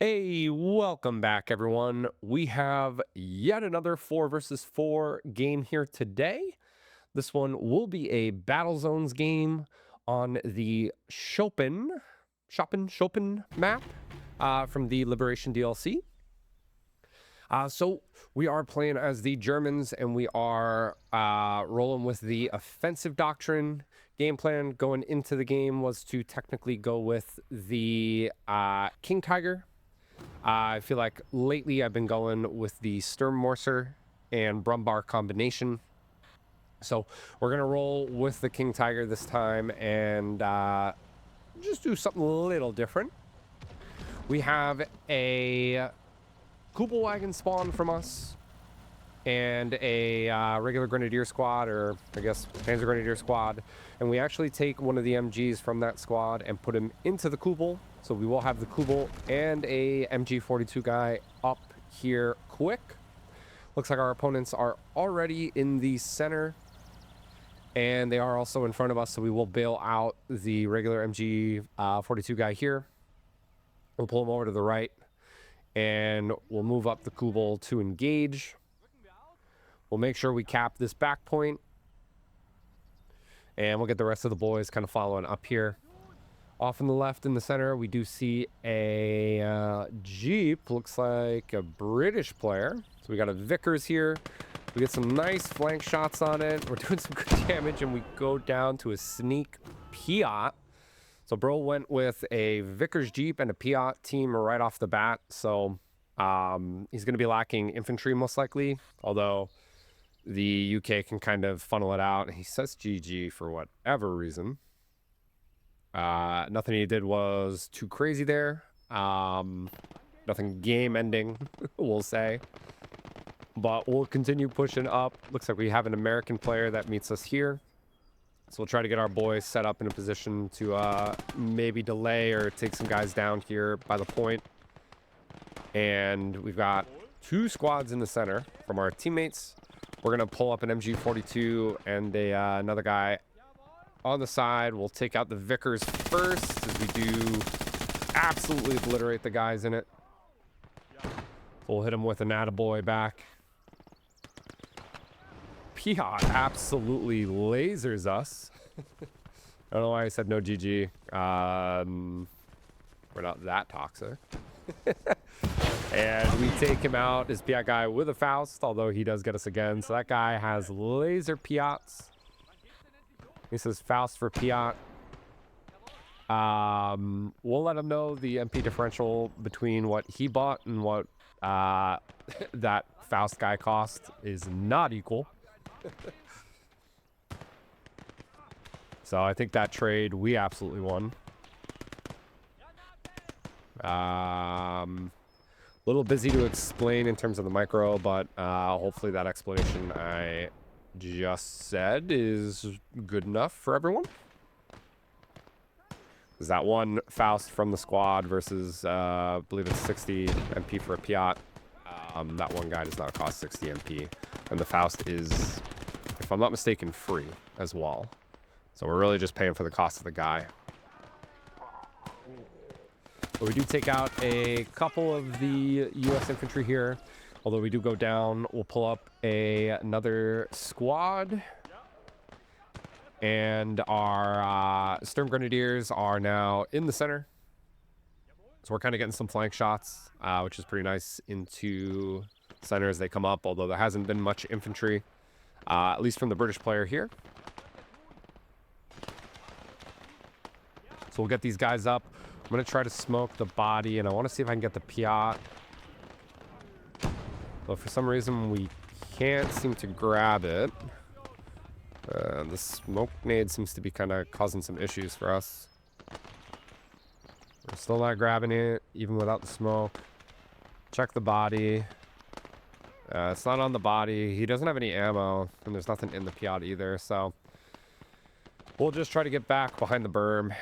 Hey, welcome back, everyone. We have yet another 4 versus 4 game here today. This one will be a Battle Zones game on the Chopin map from the Liberation DLC. So we are playing as the Germans, and we are rolling with the offensive doctrine. Game plan going into the game was to technically go with the King Tiger. I feel like lately I've been going with the Sturmmorser and Brumbar combination. So we're going to roll with the King Tiger this time and just do something a little different. We have a Kubelwagen spawn from us and a regular Grenadier squad, or I guess Panzer Grenadier squad. And we actually take one of the MGs from that squad and put him into the Kubel. So we will have the Kubel and a MG42 guy up here quick. Looks like our opponents are already in the center, and they are also in front of us. So we will bail out the regular MG42 guy here. We'll pull him over to the right, and we'll move up the Kubel to engage. We'll make sure we cap this back point, and we'll get the rest of the boys kind of following up here. Off in the left in the center, we do see a Jeep. Looks like a British player. So we got a Vickers here. We get some nice flank shots on it. We're doing some good damage, and we go down to a sneak Piat. So bro went with a Vickers Jeep and a Piat team right off the bat. So he's going to be lacking infantry most likely, although the UK can kind of funnel it out. He says GG for whatever reason. Nothing he did was too crazy there. Nothing game ending, we'll say. But we'll continue pushing up. Looks like we have an American player that meets us here. So we'll try to get our boys set up in a position to maybe delay or take some guys down here by the point. And we've got 2 squads in the center from our teammates. We're going to pull up an MG42 and another guy on the side. We'll take out the Vickers first, as we do absolutely obliterate the guys in it. We'll hit him with an attaboy back. Piat absolutely lasers us. I don't know why I said no GG. We're not that toxic. And we take him out, this Piat guy, with a Faust, although he does get us again. So that guy has laser Piats. He says Faust for Piat. We'll let him know the MP differential between what he bought and what that Faust guy cost is not equal. So I think that trade we absolutely won. Little busy to explain in terms of the micro, but hopefully that explanation I just said is good enough for everyone. Is that one Faust from the squad versus I believe it's 60 MP for a Piat. That one guy does not cost 60 MP, and the Faust is, if I'm not mistaken, free as well. So we're really just paying for the cost of the guy. But we do take out a couple of the US infantry here. Although we do go down, we'll pull up another squad. And our Sturm Grenadiers are now in the center. So we're kind of getting some flank shots, which is pretty nice into center as they come up. Although there hasn't been much infantry, at least from the British player here. So we'll get these guys up. I'm going to try to smoke the body, and I want to see if I can get the Piat. But for some reason, we can't seem to grab it. The smoke nade seems to be kind of causing some issues for us. We're still not grabbing it, even without the smoke. Check the body. It's not on the body. He doesn't have any ammo, and there's nothing in the Piat either, so we'll just try to get back behind the berm.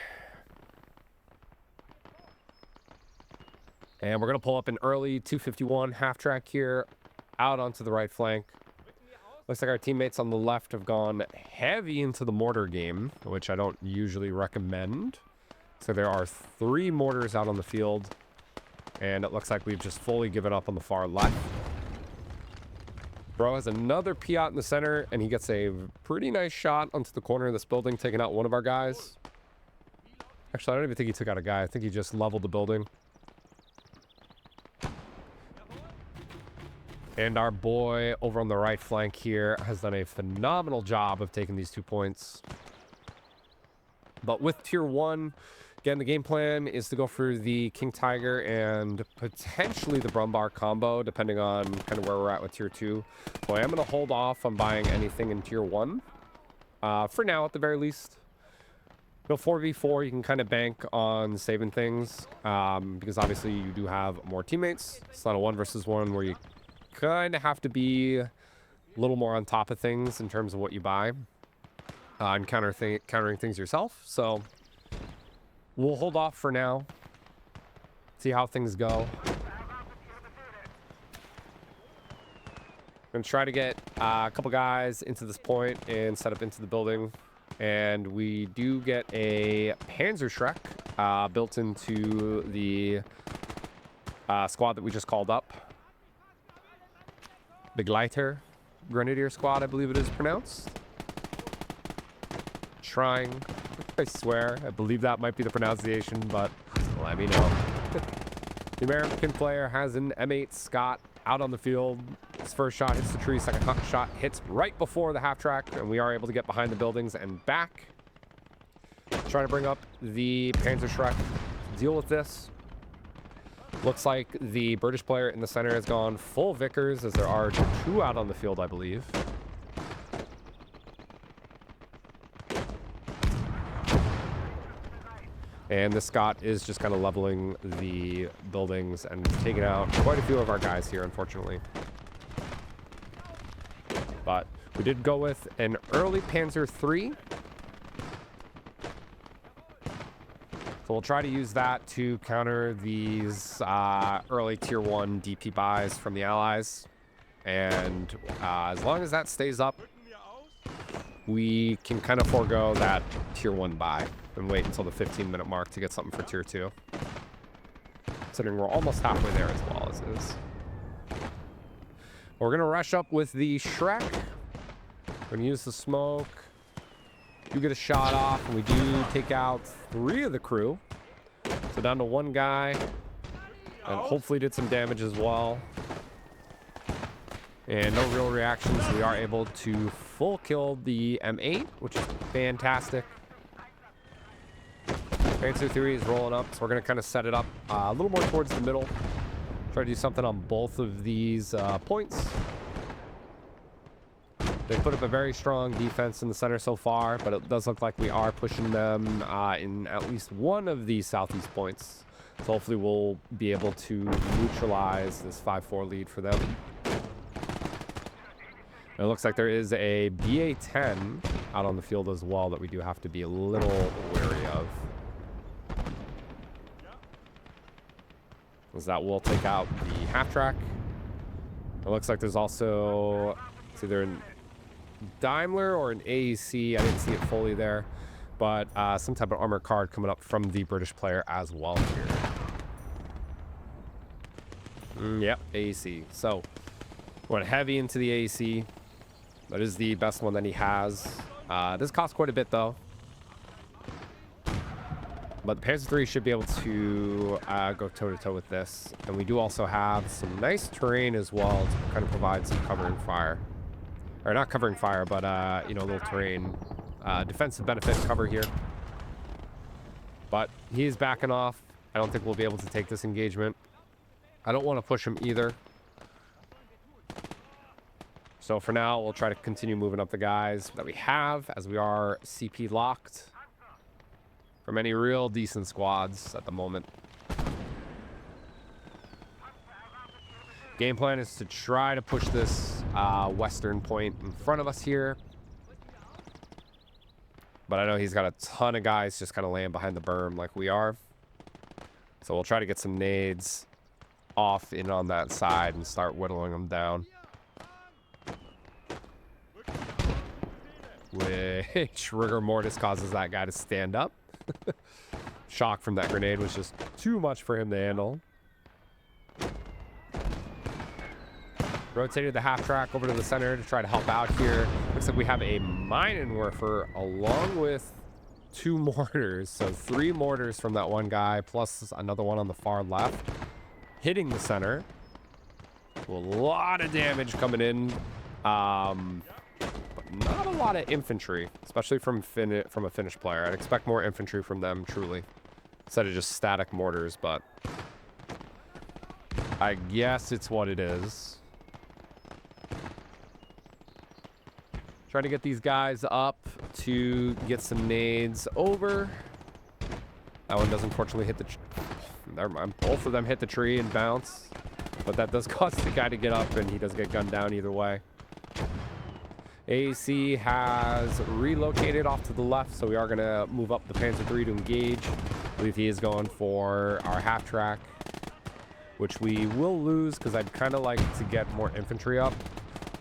And we're going to pull up an early 251 half track here out onto the right flank. Looks like our teammates on the left have gone heavy into the mortar game, which I don't usually recommend. So there are 3 mortars out on the field. And it looks like we've just fully given up on the far left. Bro has another Piat in the center, and he gets a pretty nice shot onto the corner of this building, taking out one of our guys. Actually, I don't even think he took out a guy. I think he just leveled the building. And our boy over on the right flank here has done a phenomenal job of taking these 2 points. But with tier 1, again, the game plan is to go for the King Tiger and potentially the Brumbar combo, depending on kind of where we're at with tier 2. So I am going to hold off on buying anything in tier 1. For now, at the very least. Go 4v4, you can kind of bank on saving things. Because obviously you do have more teammates. It's not a 1 versus 1 where you kind of have to be a little more on top of things in terms of what you buy. And countering things yourself. So we'll hold off for now. See how things go. I'm going to try to get a couple guys into this point and set up into the building. And we do get a Panzerschreck built into the squad that we just called up. Begleiter Grenadier Squad, I believe it is pronounced. Trying. I swear. I believe that might be the pronunciation, but let me know. The American player has an M8 Scott out on the field. His first shot hits the tree. Second shot hits right before the half track, and we are able to get behind the buildings and back. Trying to bring up the Panzerschreck to deal with this. Looks like the British player in the center has gone full Vickers, as there are 2 out on the field, I believe. And the Scott is just kind of leveling the buildings and taking out quite a few of our guys here, unfortunately. But we did go with an early Panzer III. So we'll try to use that to counter these early tier 1 DP buys from the Allies. And as long as that stays up, we can kind of forego that tier 1 buy and wait until the 15-minute mark to get something for tier 2. Considering we're almost halfway there as well as is. We're going to rush up with the Shrek. We're going to use the smoke. Do get a shot off, and we do take out 3 of the crew. So down to 1 guy. And hopefully did some damage as well. And no real reactions. We are able to full kill the M8, which is fantastic. Panzer III is rolling up, so we're going to kind of set it up a little more towards the middle. Try to do something on both of these points. They put up a very strong defense in the center so far, but it does look like we are pushing them in at least one of these southeast points. So hopefully we'll be able to neutralize this 5-4 lead for them. It looks like there is a BA-10 out on the field as well that we do have to be a little wary of. As that will take out the half-track. It looks like there's also, it's either a Daimler or an AEC. I didn't see it fully there. But some type of armor card coming up from the British player as well here. Yep, AEC. So, went heavy into the AEC. That is the best one that he has. This costs quite a bit, though. But the Panzer III should be able to go toe-to-toe with this. And we do also have some nice terrain as well to kind of provide some covering fire. Or not covering fire, but, you know, a little terrain. Defensive benefit cover here. But he is backing off. I don't think we'll be able to take this engagement. I don't want to push him either. So for now, we'll try to continue moving up the guys that we have, as we are CP locked from any real decent squads at the moment. Game plan is to try to push this western point in front of us here. But I know he's got a ton of guys just kind of laying behind the berm like we are. So we'll try to get some nades off in on that side and start whittling them down. Which rigor mortis causes that guy to stand up. Shock from that grenade was just too much for him to handle. Rotated the half track over to the center to try to help out here. Looks like we have a mine werfer along with 2 mortars. So 3 mortars from that one guy, plus another one on the far left, hitting the center. A lot of damage coming in. But not a lot of infantry, especially from a Finnish player. I'd expect more infantry from them, truly, instead of just static mortars, but I guess it's what it is. Trying to get these guys up to get some nades over. That one does unfortunately hit the never mind. Both of them hit the tree and bounce, but that does cause the guy to get up, and he does get gunned down either way. AC has relocated off to the left, so we are going to move up the Panzer III to engage. I believe he is going for our half track, which we will lose because I'd kind of like to get more infantry up.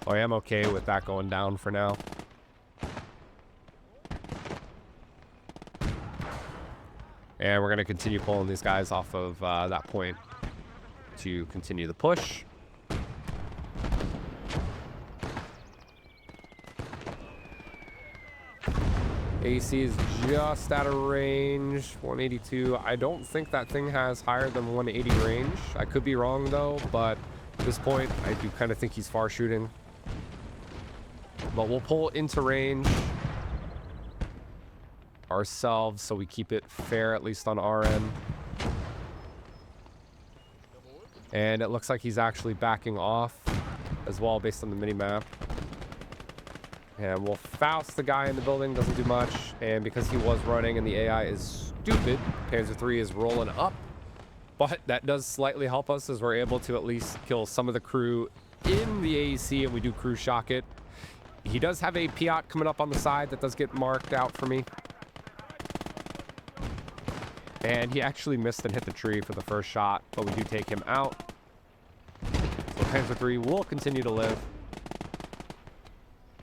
I am okay with that going down for now. And we're going to continue pulling these guys off of that point to continue the push. AC is just out of range, 182. I don't think that thing has higher than 180 range. I could be wrong though, but at this point, I do kind of think he's far shooting. But we'll pull into range ourselves so we keep it fair, at least on our end. And it looks like he's actually backing off as well based on the mini-map. And we'll Faust the guy in the building, doesn't do much. And because he was running and the AI is stupid, Panzer III is rolling up. But that does slightly help us as we're able to at least kill some of the crew in the AEC, and we do crew shock it. He does have a Piat coming up on the side that does get marked out for me. And he actually missed and hit the tree for the first shot, but we do take him out. So Panzer III will continue to live.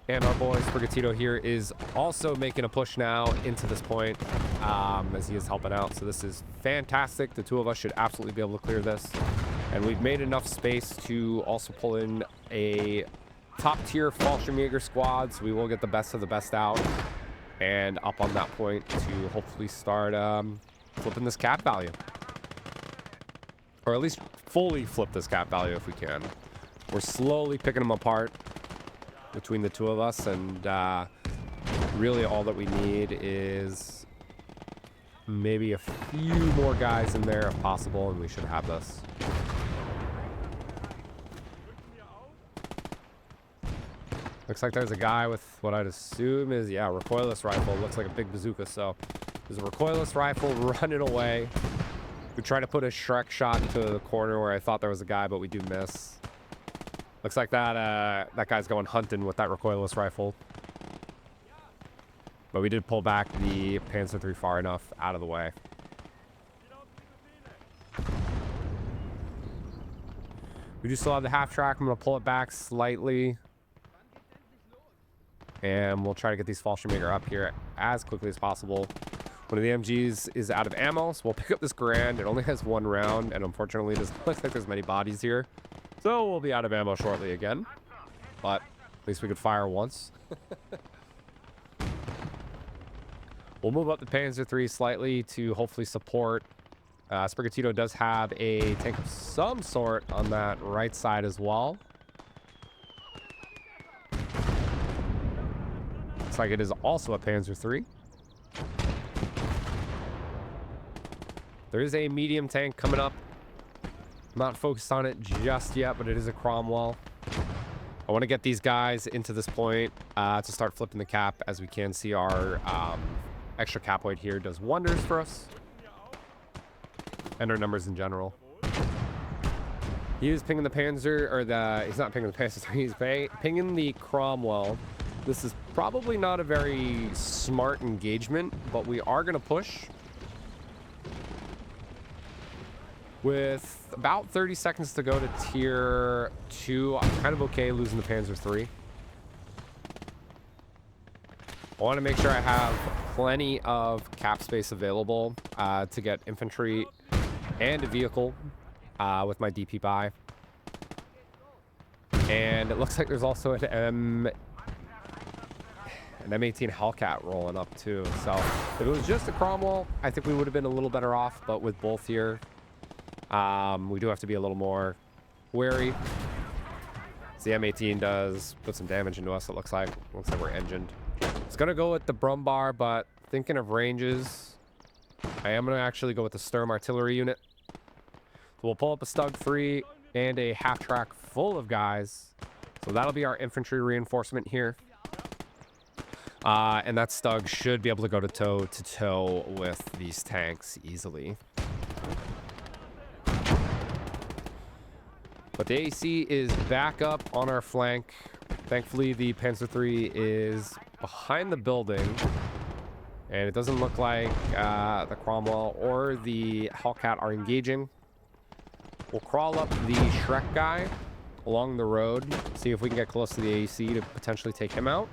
And our boy Sprigatito here is also making a push now into this point as he is helping out. So this is fantastic. The two of us should absolutely be able to clear this. And we've made enough space to also pull in a top-tier Fallschirmjäger squad, so we will get the best of the best out and up on that point to hopefully start flipping this cap value. Or at least fully flip this cap value if we can. We're slowly picking them apart between the two of us, and really all that we need is maybe a few more guys in there if possible, and we should have this. Looks like there's a guy with what I'd assume is, yeah, recoilless rifle. Looks like a big bazooka. So there's a recoilless rifle running away. We try to put a Shrek shot into the corner where I thought there was a guy, but we do miss. Looks like that guy's going hunting with that recoilless rifle. But we did pull back the Panzer III far enough out of the way. We do still have the half track. I'm going to pull it back slightly. And we'll try to get these Fallschirmjäger up here as quickly as possible. One of the MGs is out of ammo, so we'll pick up this Garand. It only has 1 round, and unfortunately, it doesn't look like there's many bodies here. So we'll be out of ammo shortly again. But at least we could fire once. We'll move up the Panzer III slightly to hopefully support. Sprigatito does have a tank of some sort on that right side as well. Looks like it is also a Panzer III. There is a medium tank coming up. I'm not focused on it just yet, but it is a Cromwell. I want to get these guys into this point to start flipping the cap. As we can see, our extra capoid here does wonders for us. And our numbers in general. He is pinging the Panzer, or he's not pinging the Panzer, he's pinging the Cromwell. This is probably not a very smart engagement, but we are going to push. With about 30 seconds to go to tier 2, I'm kind of okay losing the Panzer III. I want to make sure I have plenty of cap space available to get infantry and a vehicle with my DP buy. And it looks like there's also an M18 Hellcat rolling up too. So if it was just a Cromwell, I think we would have been a little better off. But with both here, we do have to be a little more wary. So the M18 does put some damage into us, it looks like. Looks like we're engined. It's going to go with the Brumbar, but thinking of ranges, I am going to actually go with the Sturm artillery unit. So we'll pull up a Stug free and a half track full of guys. So that'll be our infantry reinforcement here. And that Stug should be able to go toe-to-toe with these tanks easily. But the AC is back up on our flank. Thankfully, the Panzer III is behind the building. And it doesn't look like the Cromwell or the Hellcat are engaging. We'll crawl up the Shrek guy along the road. See if we can get close to the AC to potentially take him out.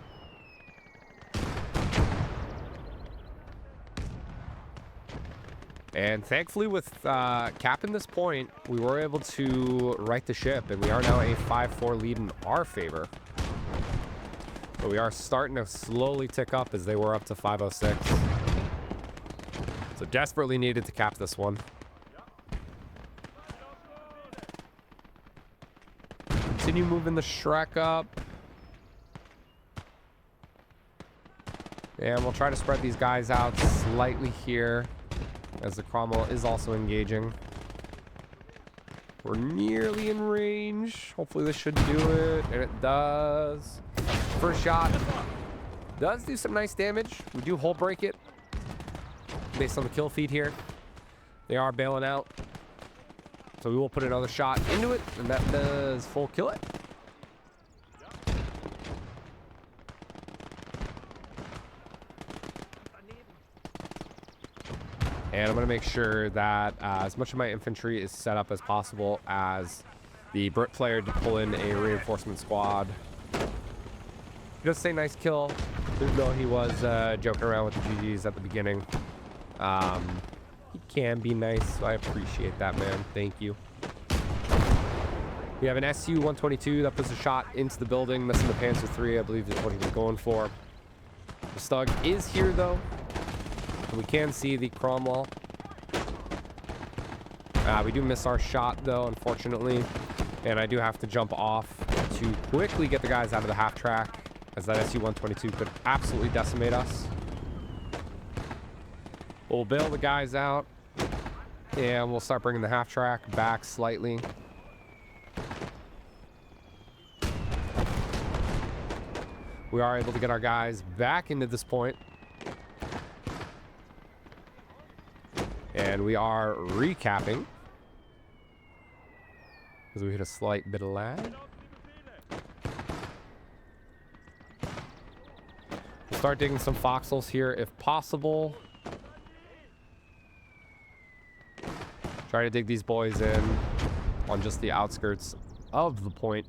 And thankfully, with Cap in this point, we were able to right the ship, and we are now a 5-4 lead in our favor. But we are starting to slowly tick up as they were up to 506. So desperately needed to cap this one. Continue moving the Shrek up. And we'll try to spread these guys out slightly here, as the Cromwell is also engaging. We're nearly in range. Hopefully this should do it. And it does. First shot does do some nice damage. We do hull break it based on the kill feed here. They are bailing out. So we will put another shot into it, and that does full kill it. And I'm going to make sure that as much of my infantry is set up as possible as the Brit player to pull in a reinforcement squad. He does say nice kill, even though he was joking around with the GGs at the beginning. He can be nice, so I appreciate that, man. Thank you. We have an SU-122 that puts a shot into the building, missing the Panzer III, I believe is what he was going for. The Stug is here, though. We can see the Cromwell. We do miss our shot, though, unfortunately. And I do have to jump off to quickly get the guys out of the half track, as that SU-122 could absolutely decimate us. We'll bail the guys out, and we'll start bringing the half track back slightly. We are able to get our guys back into this point. And we are recapping, because we hit a slight bit of lag. We'll start digging some foxholes here if possible. Try to dig these boys in on just the outskirts of the point.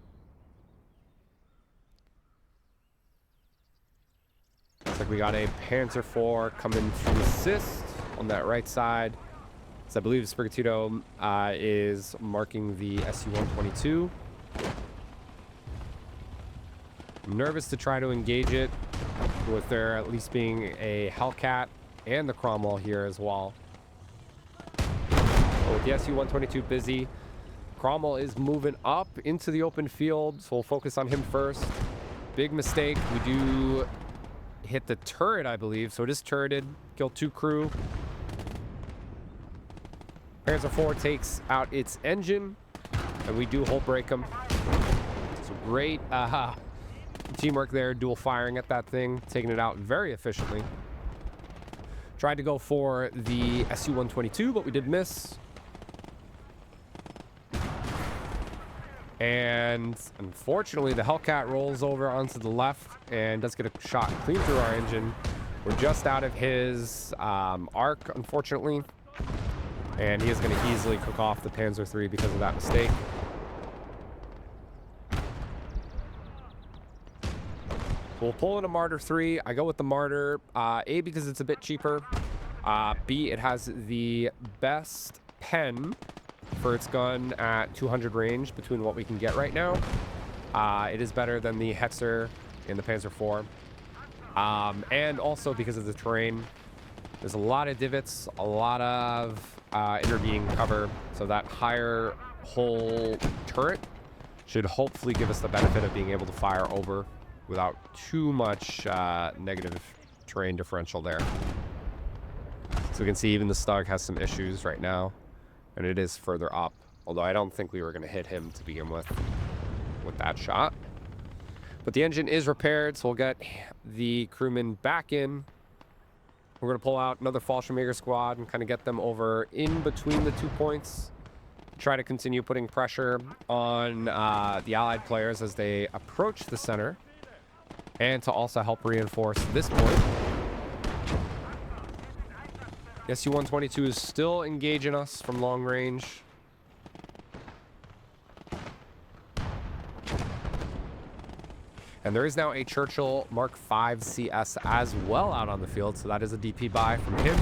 Looks like we got a Panzer IV coming to assist on that right side. So I believe Sprigatito is marking the SU-122. I'm nervous to try to engage it with there at least being a Hellcat and the Cromwell here as well. But with the SU-122 busy, Cromwell is moving up into the open field, so we'll focus on him first. Big mistake. We do hit the turret, I believe, so it is turreted. Killed 2 crew. Panzer IV takes out its engine, and we do hull break them. So great teamwork there, dual firing at that thing, taking it out very efficiently. Tried to go for the SU-122, but we did miss. And unfortunately, the Hellcat rolls over onto the left and does get a shot clean through our engine. We're just out of his arc, unfortunately. And he is going to easily cook off the Panzer III because of that mistake. We'll pull in a Marder 3. I go with the Marder, A, because it's a bit cheaper. B, it has the best pen for its gun at 200 range between what we can get right now. It is better than the Hetzer in the Panzer IV. And also because of the terrain, there's a lot of divots, a lot of intervening cover. So that higher hull turret should hopefully give us the benefit of being able to fire over without too much negative terrain differential there. So we can see even the Stug has some issues right now, and it is further up. Although I don't think we were going to hit him to begin with that shot. But the engine is repaired, so we'll get the crewmen back in. We're going to pull out another Fallschirmjäger squad and kind of get them over in between the 2 points. Try to continue putting pressure on the Allied players as they approach the center, and to also help reinforce this point. The Su-122 is still engaging us from long range. And there is now a Churchill Mark V CS as well out on the field, so that is a DP buy from him,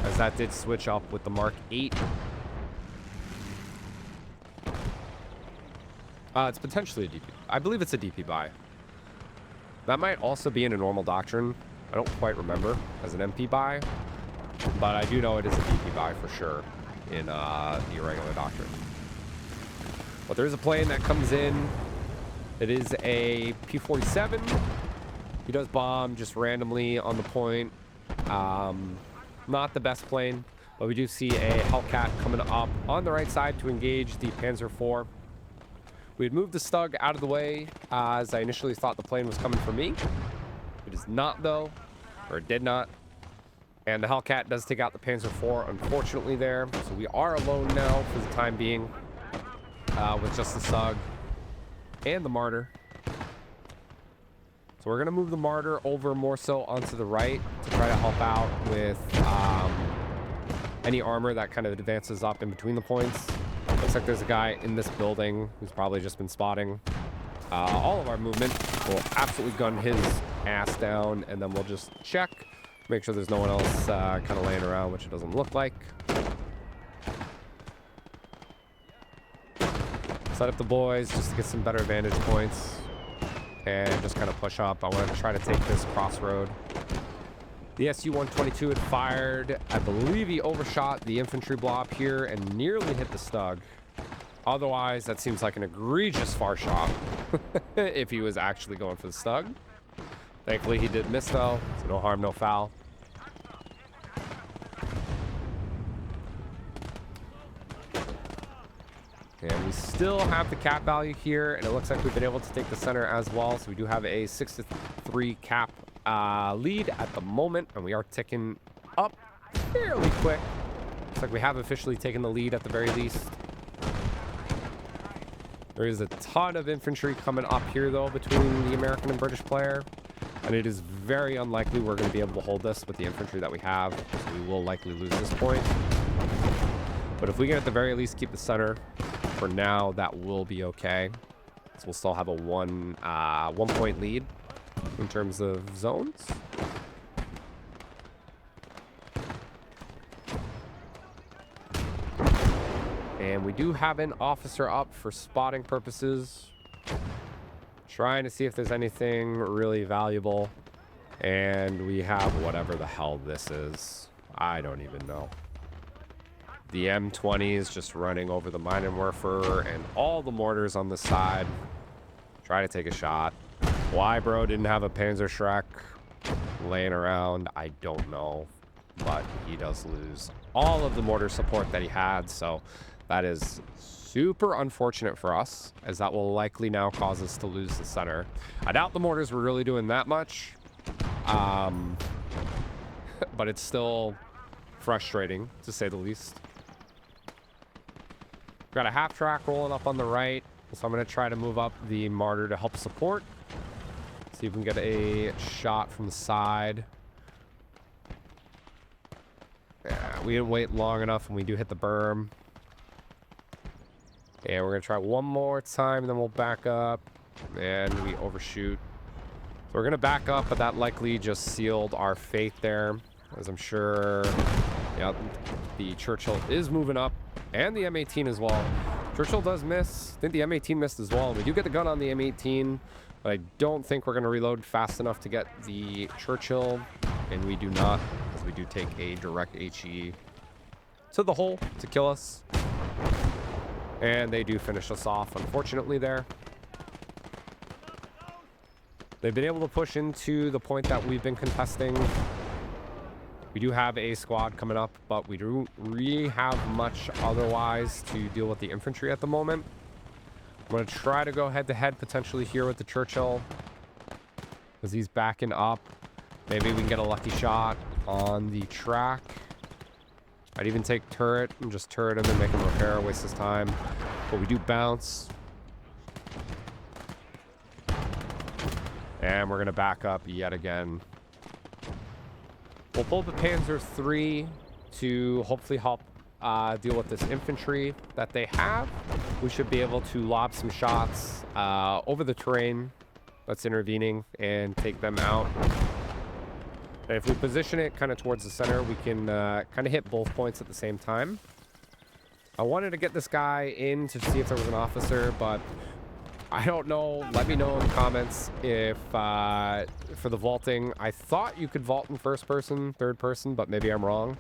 as that did switch up with the Mark 8. It's potentially a DP. I believe it's a DP buy. That might also be in a normal doctrine. I don't quite remember as an MP buy, but I do know it is a DP buy for sure in the irregular doctrine. But there's a plane that comes in. It is a P-47. He does bomb just randomly on the point. Not the best plane, but we do see a Hellcat coming up on the right side to engage the Panzer IV. We had moved the Stug out of the way as I initially thought the plane was coming for me. It is not, though, or it did not. And the Hellcat does take out the Panzer IV, unfortunately, there. So we are alone now for the time being with just the Stug and the Martyr. So we're going to move the Martyr over more so onto the right to try to help out with any armor that kind of advances up in between the points. Looks like there's a guy in this building who's probably just been spotting all of our movement. We'll absolutely gun his ass down, and then we'll just check, make sure there's no one else kind of laying around, which it doesn't look like. Set up the boys just to get some better vantage points and just kind of push up. I want to try to take this crossroad. The Su-122 had fired. I believe he overshot the infantry blob here and nearly hit the Stug. Otherwise, that seems like an egregious far shot if he was actually going for the Stug. Thankfully, he did miss, though, so no harm, no foul. And we still have the cap value here, and it looks like we've been able to take the center as well. So we do have a 6-3 cap lead at the moment, and we are ticking up fairly quick. Looks like we have officially taken the lead at the very least. There is a ton of infantry coming up here, though, between the American and British player. And it is very unlikely we're going to be able to hold this with the infantry that we have. So we will likely lose this point. But if we can at the very least keep the center for now, that will be okay. So we'll still have a one point lead in terms of zones. And we do have an officer up for spotting purposes, trying to see if there's anything really valuable. And we have whatever the hell this is. I don't even know. The M20 is just running over the Minenwerfer and all the mortars on the side. Try to take a shot. Why bro didn't have a Panzerschreck laying around, I don't know. But he does lose all of the mortar support that he had, so that is super unfortunate for us, as that will likely now cause us to lose the center. I doubt the mortars were really doing that much. But it's still frustrating, to say the least. Got a half track rolling up on the right, so I'm going to try to move up the Martyr to help support. See if we can get a shot from the side. Yeah, we didn't wait long enough, and we do hit the berm. And we're going to try one more time, and then we'll back up. And we overshoot. So we're going to back up, but that likely just sealed our fate there. As I'm sure, yeah, the Churchill is moving up. And the M18 as well. Churchill does miss. I think the M18 missed as well. We do get the gun on the M18, but I don't think we're going to reload fast enough to get the Churchill, and we do not, because we do take a direct HE to the hole to kill us. And they do finish us off, unfortunately, there. They've been able to push into the point that we've been contesting. We do have a squad coming up, but we don't really have much otherwise to deal with the infantry at the moment. I'm going to try to go head-to-head potentially here with the Churchill, because he's backing up. Maybe we can get a lucky shot on the track. I'd even take turret and just turret him and make him repair, waste his time. But we do bounce. And we're going to back up yet again. We'll pull the Panzer III to hopefully help deal with this infantry that they have. We should be able to lob some shots over the terrain that's intervening and take them out. And if we position it kind of towards the center, we can kind of hit both points at the same time. I wanted to get this guy in to see if there was an officer, but I don't know. Let me know in the comments if for the vaulting, I thought you could vault in first person, third person, but maybe I'm wrong.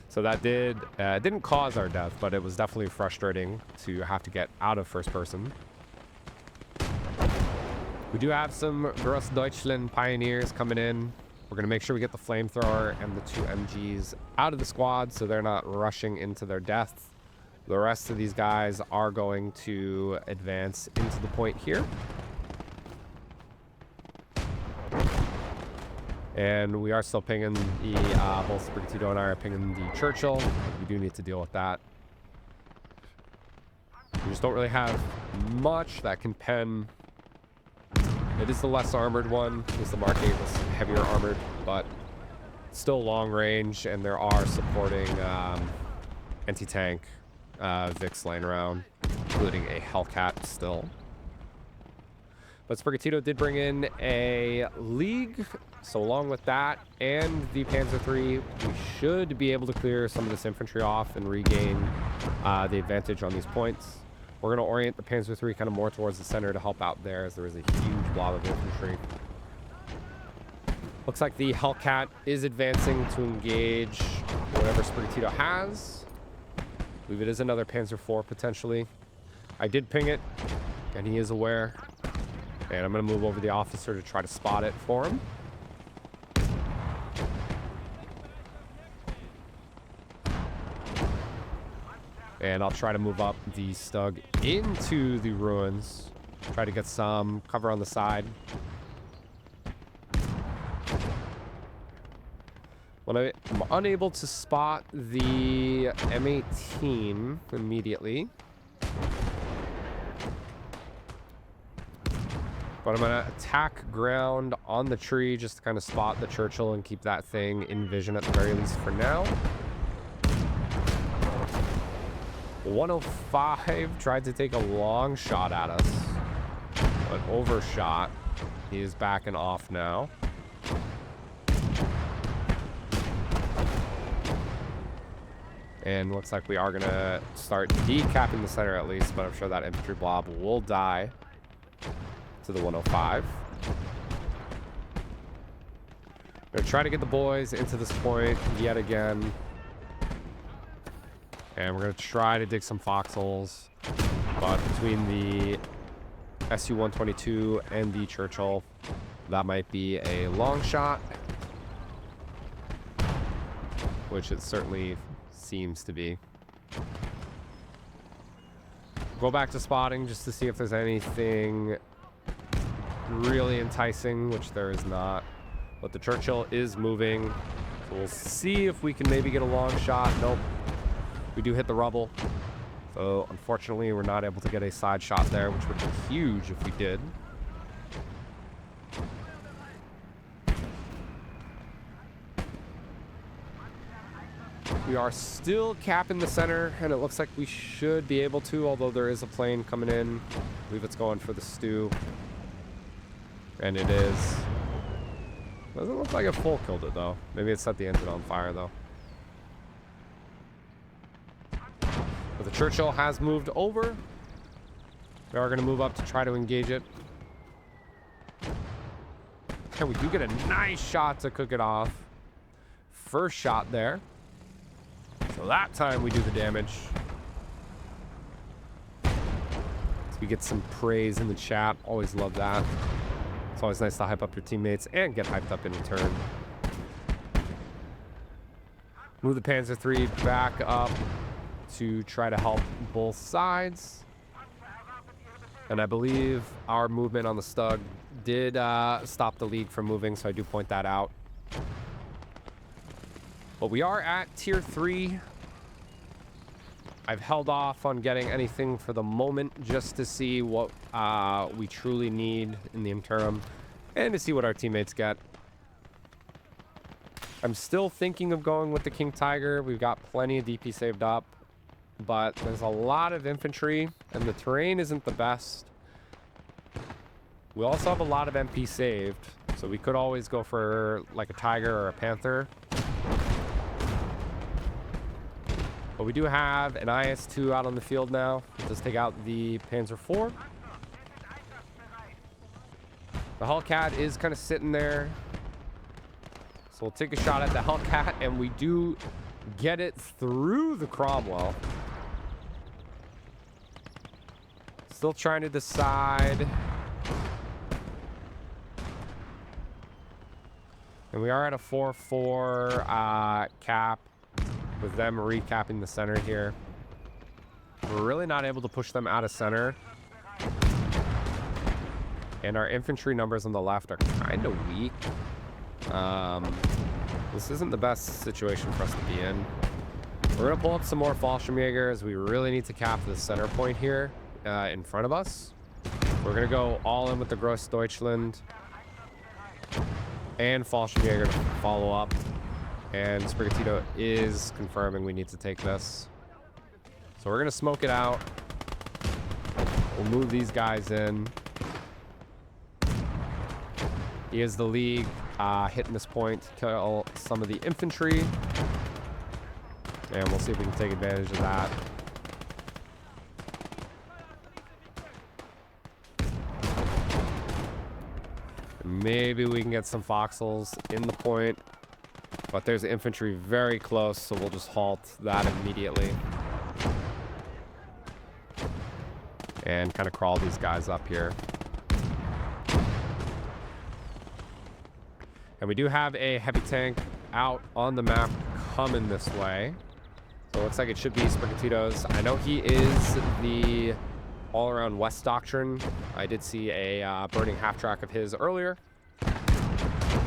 So that didn't cause our death, but it was definitely frustrating to have to get out of first person. We do have some Grossdeutschland pioneers coming in. We're going to make sure we get the flamethrower and the 2 MGs out of the squad so they're not rushing into their death. The rest of these guys are going to advance into the point here. And we are still pinging the, both Sprigatito and I are pinging the Churchill. We do need to deal with that. We just don't really have much that can pen. It is the less armored one. Because the Mark 8 was heavier armored, but still long range, and there are supporting anti-tank Vics laying around, including a Hellcat still. But Sprigatito did bring in a League, so along with that and the Panzer III, we should be able to clear some of this infantry off and regain the advantage on these points. We're going to orient the Panzer III kind of more towards the center to help out there, as there is a huge blob of infantry. Looks like the Hellcat is advancing to engage whatever Sprigatito has. I believe it is another Panzer IV potentially. I did ping it, and he is aware. And I'm going to move over the officer to try to spot it for him. And I'll try to move up the Stug into the ruins. Try to get some cover on the side. When I'm unable to spot the M18 immediately. But I'm going to attack ground on the tree just to kind of spot the Churchill and keep that thing in vision at the very least for now. 105 tried to take a long shot at us, but overshot. He is backing off now. And looks like we are going to start decapping the center at least, but I'm sure that infantry blob will die to the 105. We're going to try to get the boys into this point yet again. And we're going to try to dig some foxholes. But between the Su-122 and the Churchill, that might be a long shot. Which it certainly seems to be. Go back to spotting just to see if there's anything really enticing, which there is not. But the Churchill is moving. So we'll see if we can maybe get a long shot. Nope. We do hit the rubble. So unfortunately, we're not able to get a side shot there, which would be huge if we did. We are still capping the center, and it looks like we should be able to, although there is a plane coming in. I believe it's going for the stew. And it is. Doesn't look like it full killed it, though. Maybe it set the engine on fire, though. But The Churchill has moved over. We are going to move up to try to engage it. And we do get a nice shot to cook it off. First shot there. So that time we do the damage. So we get some praise in the chat. Always love that. It's always nice to hype up your teammates and get hyped up in return. Move the Panzer III back up to try to help both sides. And I believe our movement on the Stug did stop the league from moving, so I do point that out. But we are at tier 3. I've held off on getting anything for the moment just to see what we truly need in the interim and to see what our teammates get. I'm still thinking of going with the King Tiger. We've got plenty of DP saved up, but there's a lot of infantry and the terrain isn't the best. We also have a lot of MP saved, so we could always go for like a Tiger or a Panther. But we do have an IS-2 out on the field now. Let's take out the Panzer IV. The Hellcat is kind of sitting there. So we'll take a shot at the Hellcat, and we do get it through the Cromwell. Still trying to decide. And we are at a 4-4 cap with them recapping the center here. We're really not able to push them out of center. And our infantry numbers on the left are kind of weak. This isn't the best situation for us to be in. We're going to pull up some more Fallschirmjägers. We really need to cap the center point here in front of us. We're going to go all in with the Grossdeutschland and Fallschirmjäger to follow up. And Sprigatito is confirming we need to take this. So we're going to smoke it out. We'll move these guys in. He is the league. Hitting this point to kill some of the infantry. And we'll see if we can take advantage of that. Maybe we can get some Foxholes in the point. But there's infantry very close, so we'll just halt that immediately. And kind of crawl these guys up here. And we do have a heavy tank out on the map coming this way. So it looks like it should be Sprigatito's. I know he is the all-around West Doctrine. I did see a burning half-track of his earlier.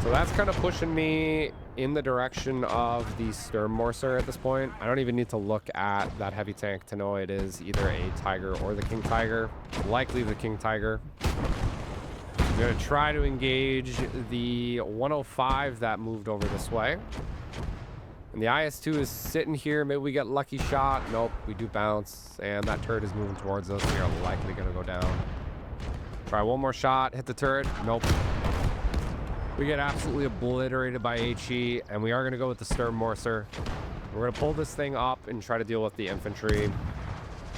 So that's kind of pushing me in the direction of the Sturmmorser at this point. I don't even need to look at that heavy tank to know it is either a Tiger or the King Tiger. Likely the King Tiger. I'm going to try to engage the 105 that moved over this way. And the IS-2 is sitting here. Maybe we get lucky shot. Nope, we do bounce. And that turret is moving towards us. We are likely going to go down. Try one more shot. Hit the turret. Nope. We get absolutely obliterated by HE. And we are going to go with the Sturmmorser. We're going to pull this thing up and try to deal with the infantry.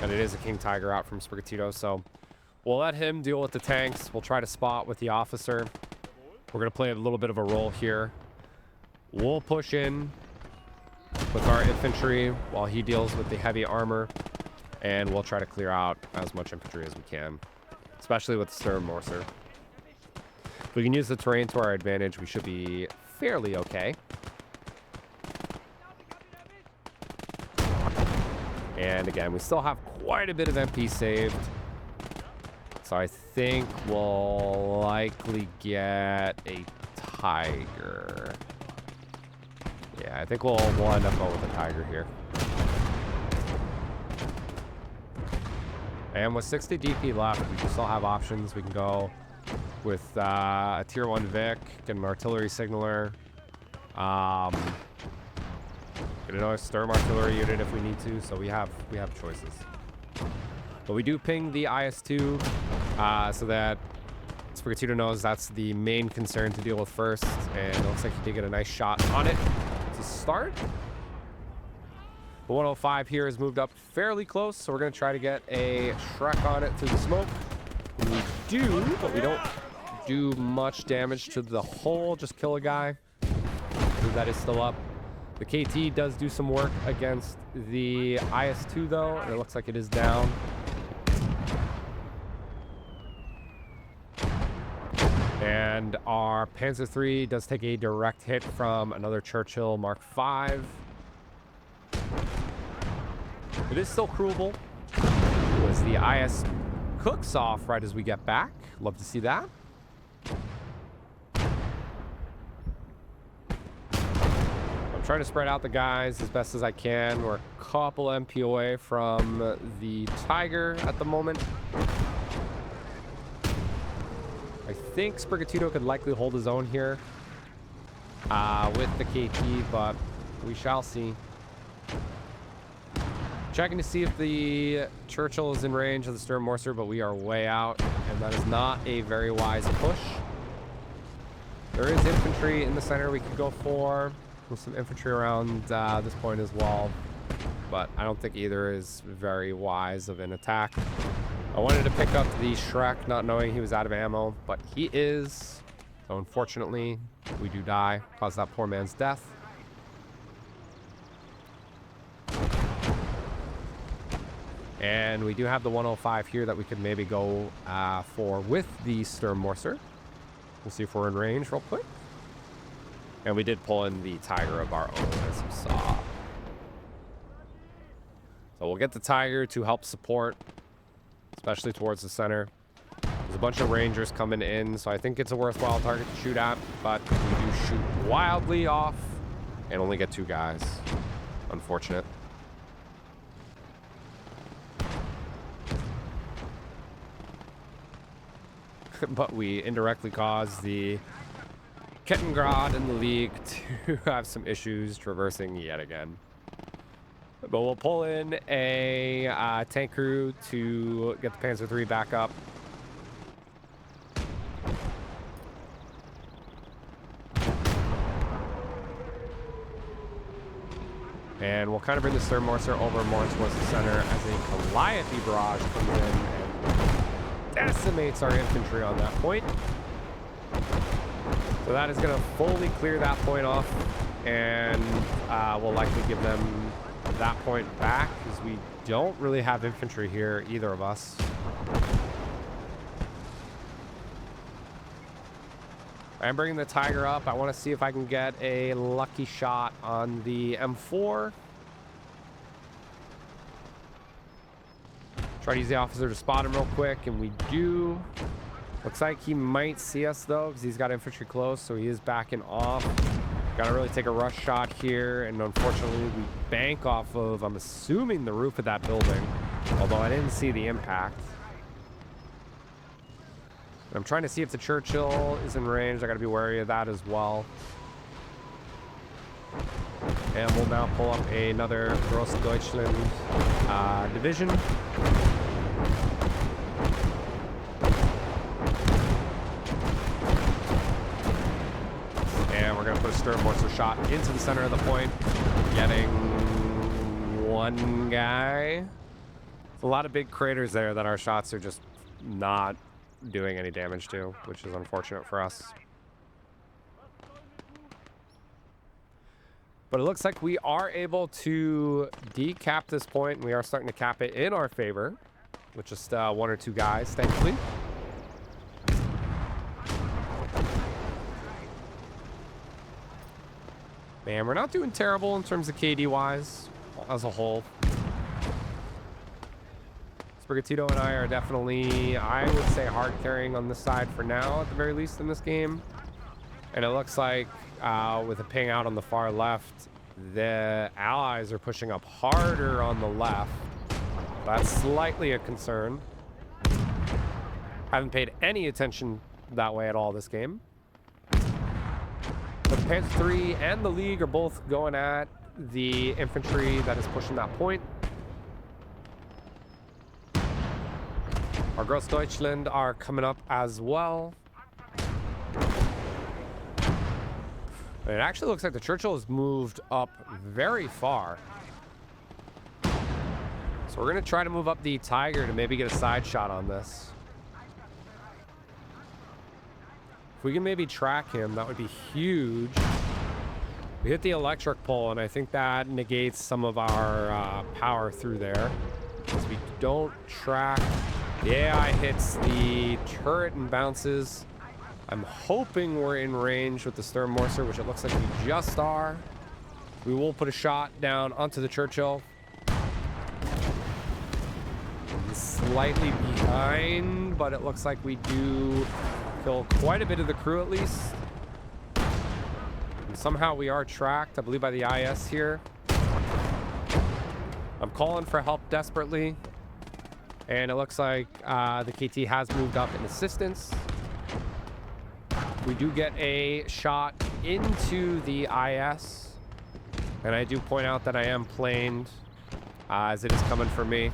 And it is a King Tiger out from Sprigatito, so we'll let him deal with the tanks. We'll try to spot with the officer. We're going to play a little bit of a role here. We'll push in with our infantry while he deals with the heavy armor. And we'll try to clear out as much infantry as we can, especially with the Sturmmorser. If we can use the terrain to our advantage, we should be fairly okay. And again, we still have quite a bit of MP saved. So I think we'll likely get a Tiger. Yeah, I think we'll end up going with a Tiger here. And with 60 DP left, we can still have options. We can go with a tier 1 Vic, get an artillery signaler. Get another Sturm artillery unit if we need to, so we have choices. But we do ping the IS-2 so that Sprigatito knows that's the main concern to deal with first. And it looks like he did get a nice shot on it to start. The 105 here has moved up fairly close, so we're going to try to get a Shrek on it through the smoke. We do, but we don't do much damage to the hull. Just kill a guy. That is still up. The KT does do some work against the IS-2, though, and it looks like it is down. And our Panzer III does take a direct hit from another Churchill Mark V. It is still crewable. As the IS cooks off right as we get back. Love to see that. I'm trying to spread out the guys as best as I can. We're a couple MP away from the Tiger at the moment. I think Sprigatito could likely hold his own here with the KT, but we shall see. Checking to see if the Churchill is in range of the Sturm Morser, but we are way out, and that is not a very wise push. There is infantry in the center we could go for, with some infantry around this point as well, but I don't think either is very wise of an attack. I wanted to pick up the Shrek, not knowing he was out of ammo, but he is. So unfortunately, we do die, cause that poor man's death. And we do have the 105 here that we could maybe go for with the Sturm Morser. We'll see if we're in range real quick. And we did pull in the Tiger of our own, as you saw. So we'll get the Tiger to help support, especially towards the center. There's a bunch of Rangers coming in, so I think it's a worthwhile target to shoot at, but we do shoot wildly off and only get 2 guys. Unfortunate. But we indirectly caused the Kettengrad and the League to have some issues traversing yet again. But we'll pull in a tank crew to get the Panzer III back up. And we'll kind of bring the Sturm Morser over more towards the center as a Calliope barrage comes in and decimates our infantry on that point. So that is going to fully clear that point off, and we'll likely give them that point back because we don't really have infantry here, either of us. I'm bringing the Tiger up. I want to see if I can get a lucky shot on the M4. Try to use the officer to spot him real quick, and we do. Looks like he might see us, though, because he's got infantry close, so he is backing off. Got to really take a rush shot here, and unfortunately, we bank off of, I'm assuming, the roof of that building, although I didn't see the impact. I'm trying to see if the Churchill is in range. I got to be wary of that as well. And we'll now pull up another Großdeutschland division. And we're going to put a Sturm Morser shot into the center of the point, getting 1 guy. There's a lot of big craters there that our shots are just not doing any damage to, which is unfortunate for us. But it looks like we are able to decap this point. We are starting to cap it in our favor with just 1 or 2 guys, thankfully. Man, we're not doing terrible in terms of KD-wise as a whole. Sprigatito and I are definitely, I would say, hard carrying on this side for now, at the very least in this game. And it looks like with a ping out on the far left, the Allies are pushing up harder on the left. That's slightly a concern. Haven't paid any attention that way at all this game. But the Panzer III and the League are both going at the infantry that is pushing that point. Our Großdeutschland are coming up as well. It actually looks like the Churchill has moved up very far. So we're going to try to move up the Tiger to maybe get a side shot on this. If we can maybe track him, that would be huge. We hit the electric pole, and I think that negates some of our power through there. Because we don't track. The AI hits the turret and bounces. I'm hoping we're in range with the Stern Morser, which it looks like we just are. We will put a shot down onto the Churchill. He's slightly behind, but it looks like we do kill quite a bit of the crew at least. And somehow we are tracked, I believe, by the IS here. I'm calling for help desperately. And it looks like the KT has moved up in assistance. We do get a shot into the IS. And I do point out that I am planed as it is coming for me.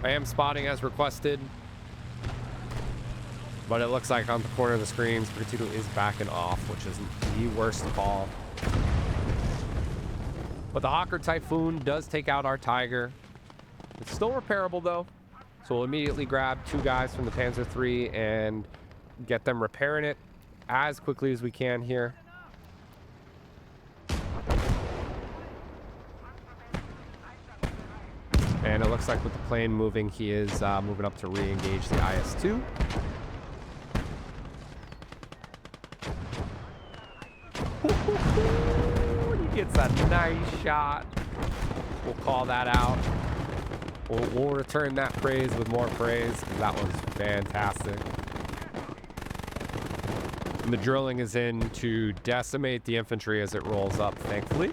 I am spotting as requested. But it looks like on the corner of the screen, Spartito is backing off, which is the worst call. But the Hawker Typhoon does take out our Tiger. It's still repairable though. So we'll immediately grab 2 guys from the Panzer III and get them repairing it as quickly as we can here. And it looks like with the plane moving, he is moving up to re-engage the IS-2. He gets a nice shot. We'll call that out. We'll return that praise with more praise, because that was fantastic. And the drilling is in to decimate the infantry as it rolls up, thankfully.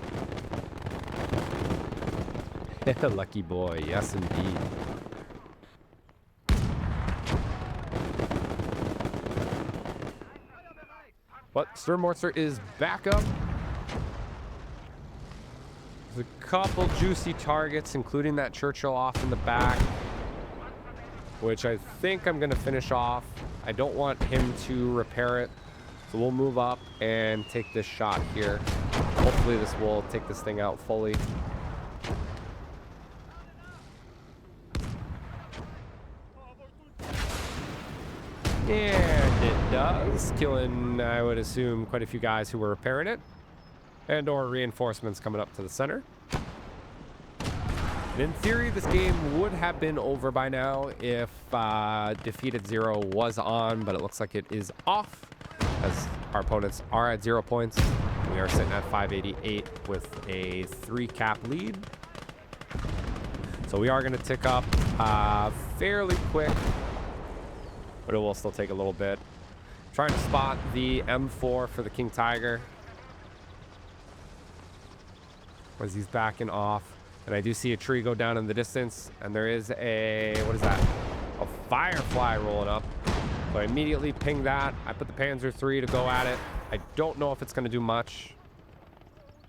Lucky boy, yes indeed. But Stern Morser is back up. There's a couple juicy targets, including that Churchill off in the back, which I think I'm going to finish off. I don't want him to repair it, so we'll move up and take this shot here. Hopefully this will take this thing out fully. And it does, killing, I would assume, quite a few guys who were repairing it, and or reinforcements coming up to the center. And in theory, this game would have been over by now if defeat at 0 was on, but it looks like it is off, as our opponents are at 0 points. We are sitting at 588 with a 3 cap lead. So we are going to tick up fairly quick, but it will still take a little bit. Trying to spot the M4 for the King Tiger as he's backing off. And I do see a tree go down in the distance, and there is a, what is that? A Firefly rolling up. So I immediately ping that. I put the Panzer III to go at it. I don't know if it's going to do much.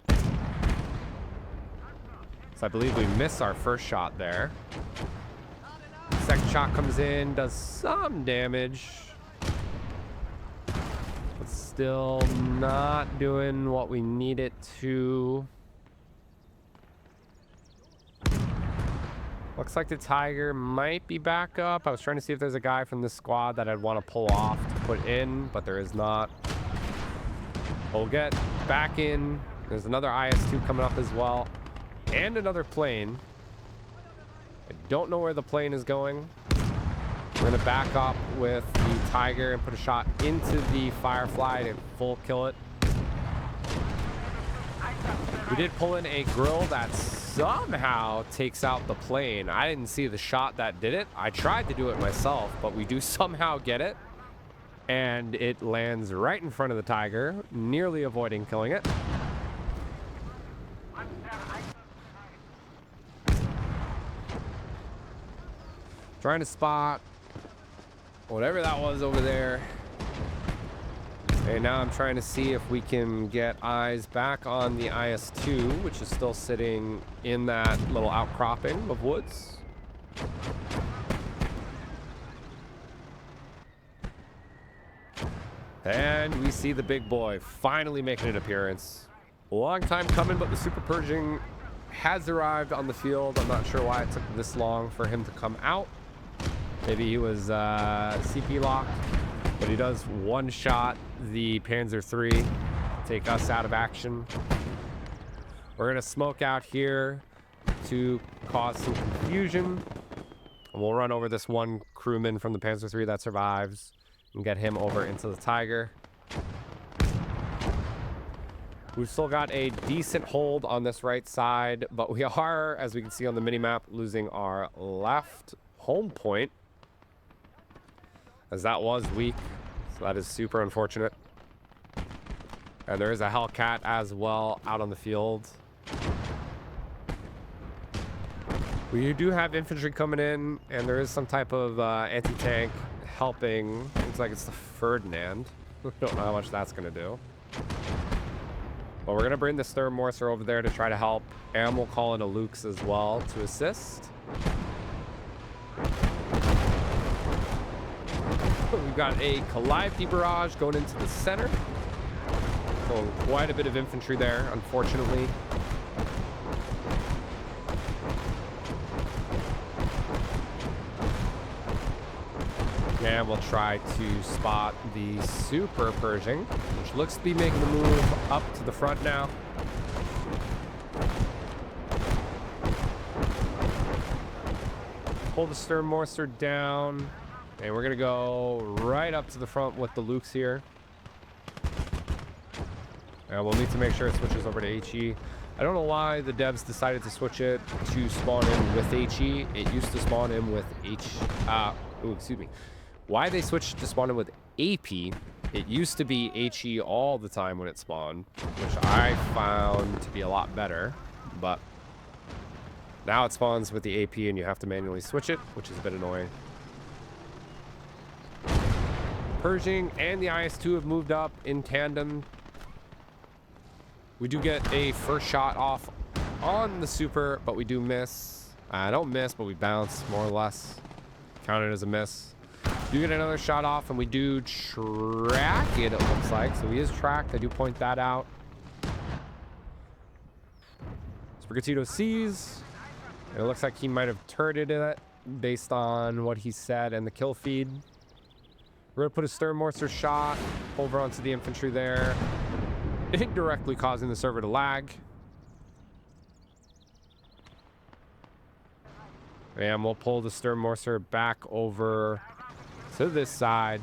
So I believe we missed our first shot there. Second shot comes in, does some damage, but still not doing what we need it to. Looks like the Tiger might be back up. I was trying to see if there's a guy from this squad that I'd want to pull off to put in, but there is not. We'll get back in. There's another IS-2 coming up as well, and another plane. I don't know where the plane is going. We're going to back up with the Tiger and put a shot into the Firefly to full kill it. We did pull in a grill that somehow takes out the plane. I didn't see the shot that did it. I tried to do it myself, but we do somehow get it. And it lands right in front of the Tiger, nearly avoiding killing it. Trying to spot whatever that was over there. Okay, now I'm trying to see if we can get eyes back on the IS-2, which is still sitting in that little outcropping of woods. And we see the big boy finally making an appearance. A long time coming, but the Super Purging has arrived on the field. I'm not sure why it took this long for him to come out. Maybe he was CP locked, but he does one shot the Panzer III, take us out of action. We're gonna smoke out here to cause some confusion. And we'll run over this one crewman from the Panzer III that survives and get him over into the Tiger. We've still got a decent hold on this right side, but we are, as we can see on the mini-map, losing our left home point, as that was weak. So that is super unfortunate. And there is a Hellcat as well out on the field. We do have infantry coming in, and there is some type of anti-tank helping. Looks like it's the Ferdinand. Don't know how much that's going to do. But we're going to bring the Sturmmorser over there to try to help. And we'll call in a Luke's as well to assist. We've got a Calliope barrage going into the center. So quite a bit of infantry there, unfortunately. And we'll try to spot the Super Pershing, which looks to be making the move up to the front now. Pull the Sturmmorser down, and we're going to go right up to the front with the Lukes here. And we'll need to make sure it switches over to HE. I don't know why the devs decided to switch it to spawn in with HE. It used to spawn in with why they switched to spawn in with AP. It used to be HE all the time when it spawned, which I found to be a lot better, but now it spawns with the AP and you have to manually switch it, which is a bit annoying. Pershing and the IS-2 have moved up in tandem. We do get a first shot off on the Super, but we do miss. I don't miss, but we bounce more or less. Counted as a miss. Do get another shot off, and we do track it looks like. So he is tracked. I do point that out. Sprigatito sees. And it looks like he might have turreted it based on what he said and the kill feed. We're going to put a Sturmmorser shot over onto the infantry there, indirectly causing the server to lag. And we'll pull the Sturmmorser back over to this side.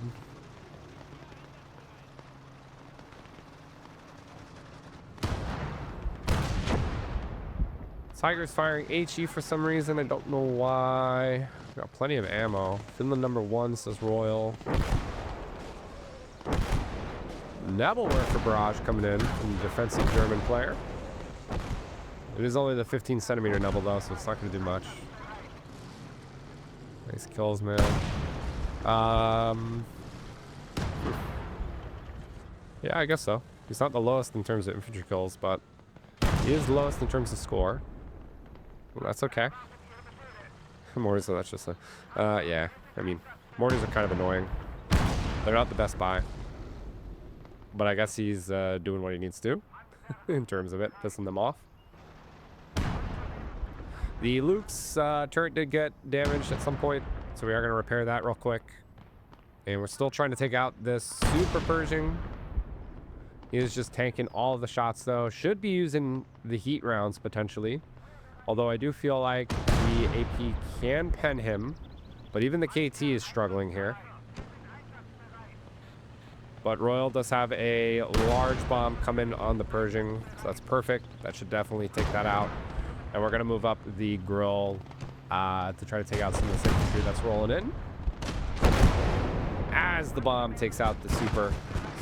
Tiger's firing HE for some reason. I don't know why. Got plenty of ammo. Finland #1 says Royal. Nebelwerfer barrage coming in from the defensive German player. It is only the 15 centimeter Nebel though, so it's not going to do much. Nice kills, man. Yeah, I guess so. He's not the lowest in terms of infantry kills, but he is the lowest in terms of score. Well, that's okay. Mortars, so that's just a... yeah, I mean, mortars are kind of annoying. They're not the best buy. But I guess he's doing what he needs to in terms of it, pissing them off. The Luke's turret did get damaged at some point, so we are going to repair that real quick. And we're still trying to take out this Super Pershing. He is just tanking all of the shots, though. Should be using the heat rounds, potentially. Although I do feel like the AP can pen him. But even the KT is struggling here. But Royal does have a large bomb coming on the Pershing, so that's perfect. That should definitely take that out. And we're going to move up the grill to try to take out some of this infantry that's rolling in. As the bomb takes out the Super,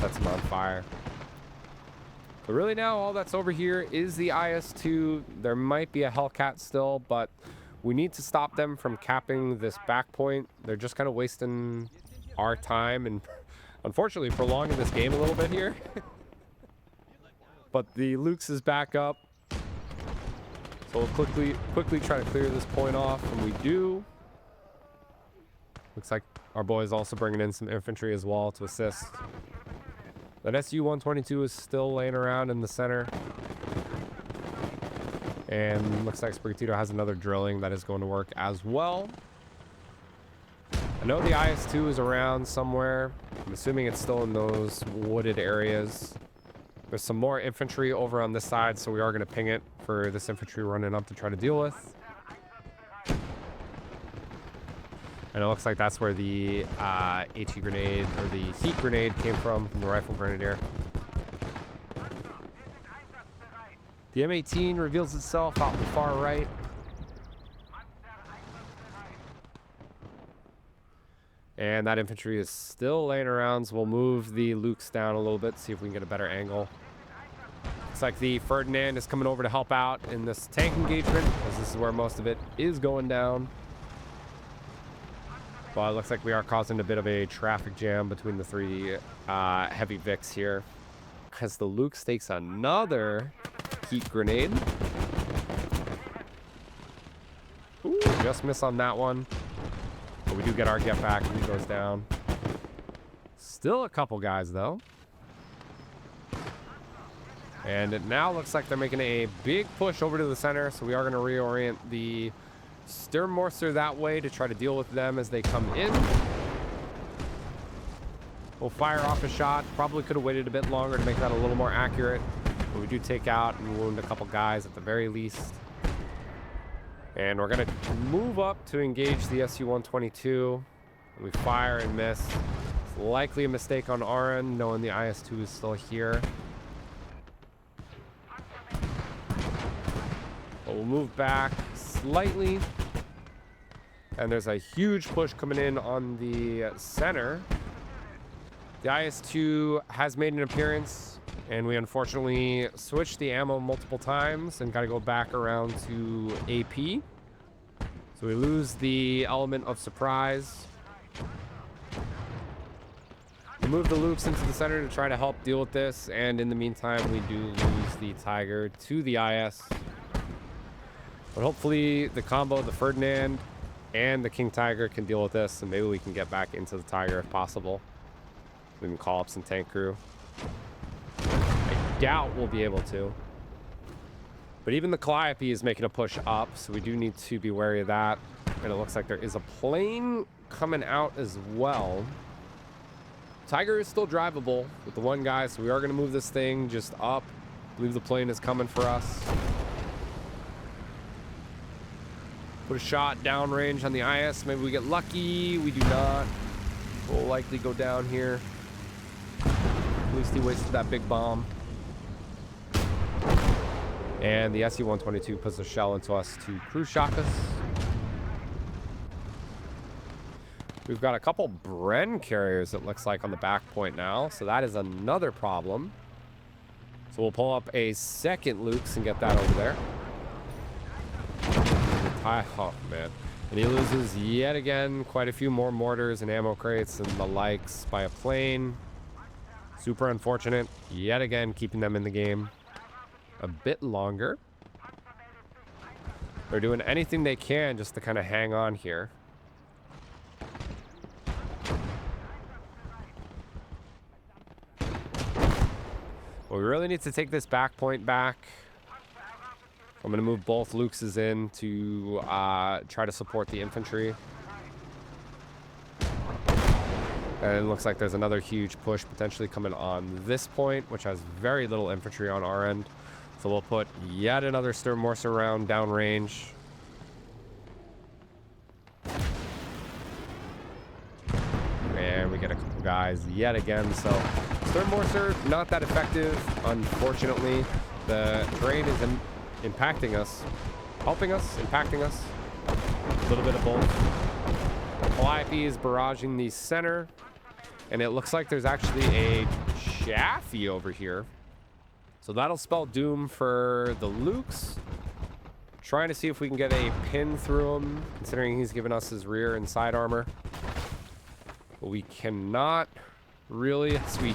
sets him on fire. But really now, all that's over here is the IS-2. There might be a Hellcat still, but we need to stop them from capping this back point. They're just kind of wasting our time and unfortunately prolonging this game a little bit here. But the Luke's is back up. So we'll quickly try to clear this point off, and we do. Looks like our boy's also bringing in some infantry as well to assist. That SU-122 is still laying around in the center. And looks like Sprigatito has another drilling that is going to work as well. I know the IS-2 is around somewhere. I'm assuming it's still in those wooded areas. There's some more infantry over on this side, so we are going to ping it for this infantry running up to try to deal with. And it looks like that's where the HE grenade, or the heat grenade, came from the rifle grenadier. The M18 reveals itself out the far right. And that infantry is still laying around, so we'll move the Lukes down a little bit, see if we can get a better angle. Looks like the Ferdinand is coming over to help out in this tank engagement, as this is where most of it is going down. Well, it looks like we are causing a bit of a traffic jam between the three heavy Vics here. As the Lukes takes another heat grenade. Ooh, just miss on that one. But we do get our get back and he goes down. Still a couple guys though. And it now looks like they're making a big push over to the center. So we are going to reorient the Sturmmorster that way to try to deal with them as they come in. We'll fire off a shot. Probably could have waited a bit longer to make that a little more accurate. But we do take out and wound a couple guys at the very least. And we're going to move up to engage the Su-122. And we fire and miss. It's likely a mistake on our end, knowing the IS-2 is still here. But we'll move back slightly. And there's a huge push coming in on the center. The IS-2 has made an appearance, and we unfortunately switched the ammo multiple times and got to go back around to AP. So we lose the element of surprise. We move the Lukes into the center to try to help deal with this, and in the meantime, we do lose the Tiger to the IS. But hopefully the combo, the Ferdinand and the King Tiger, can deal with this, and maybe we can get back into the Tiger if possible. We can call up some tank crew. I doubt we'll be able to. But even the Calliope is making a push up, so we do need to be wary of that. And it looks like there is a plane coming out as well. Tiger is still drivable with the one guy, so we are going to move this thing just up. I believe the plane is coming for us. Put a shot downrange on the IS. Maybe we get lucky. We do not. We'll likely go down here. At least he wasted that big bomb. And the Su-122 puts a shell into us to crew shock us. We've got a couple Bren carriers, it looks like, on the back point now. So that is another problem. So we'll pull up a second Lukes and get that over there. Oh, man. And he loses yet again quite a few more mortars and ammo crates and the likes by a plane. Super unfortunate. Yet again, keeping them in the game a bit longer. They're doing anything they can just to kind of hang on here. Well, we really need to take this back point back. I'm going to move both Lukeses in to try to support the infantry. And it looks like there's another huge push potentially coming on this point, which has very little infantry on our end. So we'll put yet another Sturmmorster round downrange. And we get a couple guys yet again. So Sturmmorster, not that effective, unfortunately. The terrain is impacting us, helping us, impacting us. A little bit of both. Calliope is barraging the center. And it looks like there's actually a Chaffee over here. So that'll spell doom for the Lukes. Trying to see if we can get a pin through him, considering he's given us his rear and side armor. But we cannot really. So we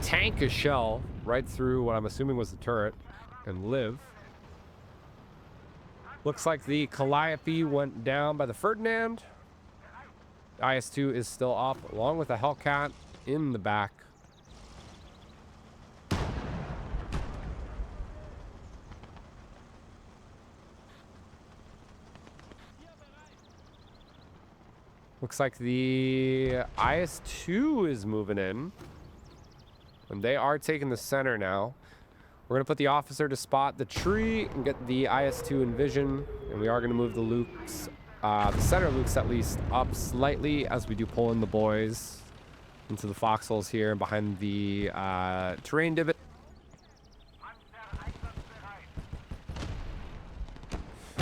tank a shell right through what I'm assuming was the turret and live. Looks like the Calliope went down by the Ferdinand. IS-2 is still up, along with a Hellcat in the back. Looks like the IS-2 is moving in. And they are taking the center now. We're going to put the officer to spot the tree and get the IS-2 in vision. And we are going to move the Lukes, the center Lukes at least, up slightly as we do pull in the boys into the foxholes here behind the terrain divot.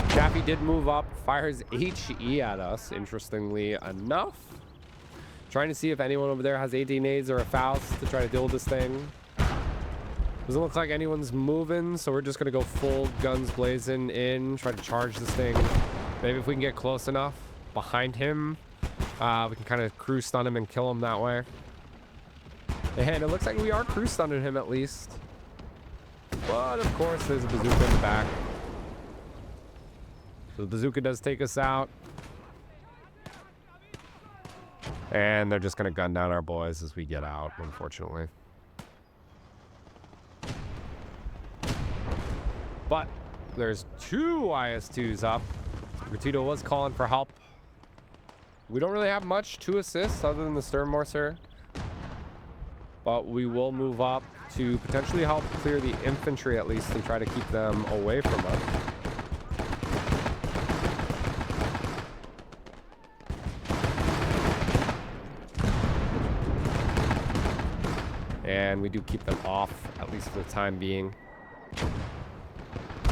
Chaffee did move up, fires HE at us, interestingly enough. Trying to see if anyone over there has 18 nades or a Faust to try to deal with this thing. Doesn't look like anyone's moving, so we're just going to go full guns blazing in, try to charge this thing. Maybe if we can get close enough behind him, we can kind of crew stun him and kill him that way. And it looks like we are crew stunning him at least. But of course, there's a bazooka in the back. So the bazooka does take us out. And they're just going to gun down our boys as we get out, unfortunately. But there's 2 IS-2s up. Bertito was calling for help. We don't really have much to assist other than the stern mortar. But we will move up to potentially help clear the infantry at least and try to keep them away from us. And we do keep them off, at least for the time being.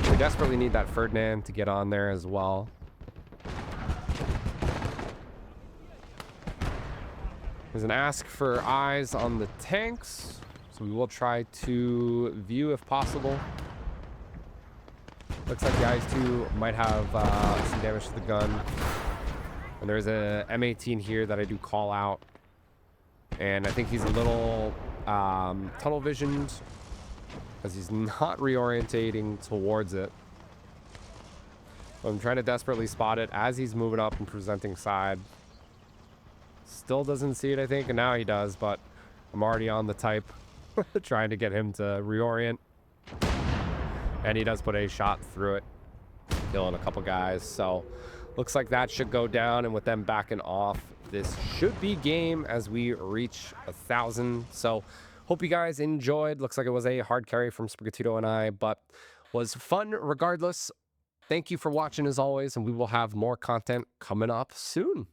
We desperately need that Ferdinand to get on there as well. There's an ask for eyes on the tanks, so we will try to view if possible. Looks like the IS-2 might have some damage to the gun. And there's a M18 here that I do call out. And I think he's a little tunnel visioned, as he's not reorientating towards it. So I'm trying to desperately spot it as he's moving up and presenting side. Still doesn't see it, I think, and now he does, but I'm already on the type trying to get him to reorient. And he does put a shot through it, killing a couple guys. So looks like that should go down, and with them backing off, this should be game as we reach 1,000. So hope you guys enjoyed. Looks like it was a hard carry from Sprigatito and I, but was fun regardless. Thank you for watching as always, and we will have more content coming up soon.